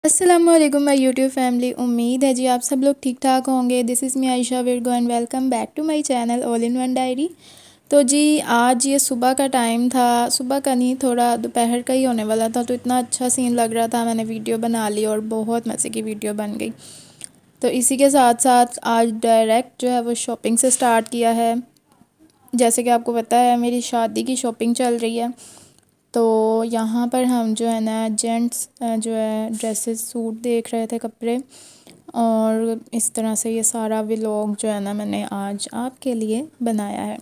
अस्सलामुअलैकुम my YouTube family. उम्मीद है जी आप सब लोग ठीक ठाक होंगे। This is me Ayesha Virgo and welcome back to my channel all in one diary. तो जी आज ये सुबह का टाइम था, सुबह का नहीं थोड़ा दोपहर का ही होने वाला था, तो इतना अच्छा सीन लग रहा था, मैंने वीडियो बना ली और बहुत मज़े की वीडियो बन गई। तो इसी के साथ साथ आज डायरेक्ट जो है वो शॉपिंग से स्टार्ट किया है। जैसे कि आपको पता है मेरी शादी की शॉपिंग चल रही है, तो यहाँ पर हम जो है ना जेंट्स जो है ड्रेसेस सूट देख रहे थे, कपड़े। और इस तरह से ये सारा व्लॉग जो है ना मैंने आज आपके लिए बनाया है।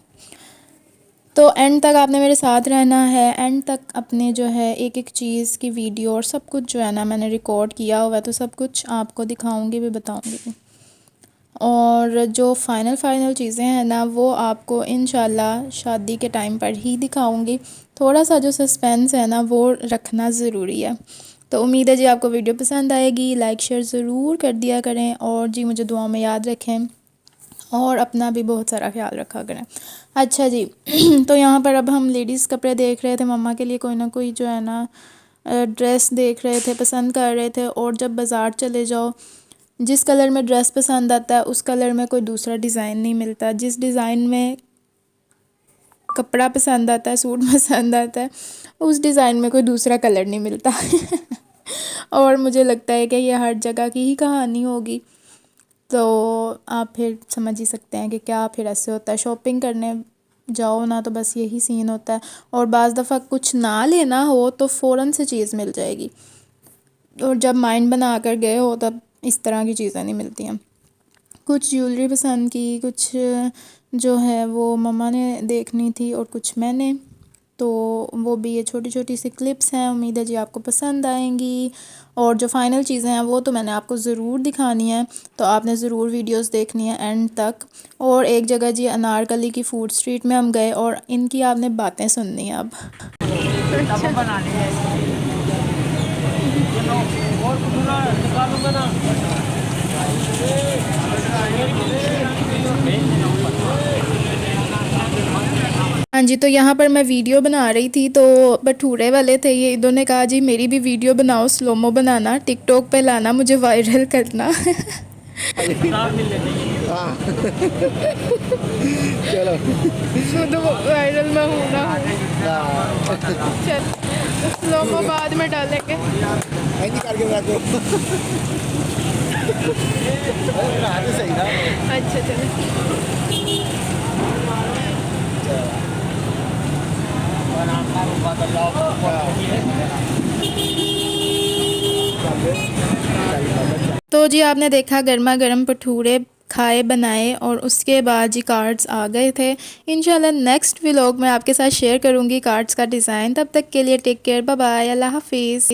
तो एंड तक आपने मेरे साथ रहना है, एंड तक अपने जो है एक एक चीज़ की वीडियो और सब कुछ जो है ना मैंने रिकॉर्ड किया हुआ है, तो सब कुछ आपको दिखाऊंगी भी, बताऊंगी भी। और जो फ़ाइनल चीज़ें हैं ना वो आपको इंशाल्लाह शादी के टाइम पर ही दिखाऊंगी। थोड़ा सा जो सस्पेंस है ना वो रखना ज़रूरी है। तो उम्मीद है जी आपको वीडियो पसंद आएगी, लाइक शेयर ज़रूर कर दिया करें और जी मुझे दुआ में याद रखें और अपना भी बहुत सारा ख्याल रखा करें। अच्छा जी तो यहाँ पर अब हम लेडीज़ कपड़े देख रहे थे, मम्मा के लिए कोई ना कोई जो है ना ड्रेस देख रहे थे, पसंद कर रहे थे। और जब बाज़ार चले जाओ, जिस कलर में ड्रेस पसंद आता है उस कलर में कोई दूसरा डिज़ाइन नहीं मिलता, जिस डिज़ाइन में कपड़ा पसंद आता है, सूट पसंद आता है, उस डिज़ाइन में कोई दूसरा कलर नहीं मिलता। और मुझे लगता है कि ये हर जगह की ही कहानी होगी। तो आप फिर समझ ही सकते हैं कि क्या फिर ऐसे होता है, शॉपिंग करने जाओ ना तो बस यही सीन होता है। और बाज़ दफ़ा कुछ ना लेना हो तो फ़ौरन से चीज़ मिल जाएगी, और जब माइंड बना कर गए हो तब इस तरह की चीज़ें नहीं मिलती हैं। कुछ ज्वेलरी पसंद की, कुछ जो है वो मम्मा ने देखनी थी और कुछ मैंने। तो वो भी ये छोटी छोटी सी क्लिप्स हैं, उम्मीद है जी आपको पसंद आएंगी। और जो फ़ाइनल चीज़ें हैं वो तो मैंने आपको ज़रूर दिखानी है, तो आपने ज़रूर वीडियोस देखनी है एंड तक। और एक जगह जी अनारकली की फूड स्ट्रीट में हम गए और इनकी आपने बातें सुननी है अब। हाँ जी, तो यहाँ पर मैं वीडियो बना रही थी, तो भटूरे वाले थे ये, इन्होंने कहा जी मेरी भी वीडियो बनाओ, स्लोमो बनाना, टिकटॉक पे लाना, मुझे वायरल करना। चलो खुद वायरल में हूँ ना। चल स्लोमो बाद में डालेंगे। ऐसी करके रखो। सही ना। अच्छा चलो। तो जी आपने देखा गर्मा गर्म भटूरे खाए बनाए और उसके बाद जी कार्ड्स आ गए थे। इंशाल्लाह नेक्स्ट व्लॉग में आपके साथ शेयर करूँगी कार्ड्स का डिज़ाइन। तब तक के लिए टेक केयर, बाय बाय, अल्लाह हाफिज़।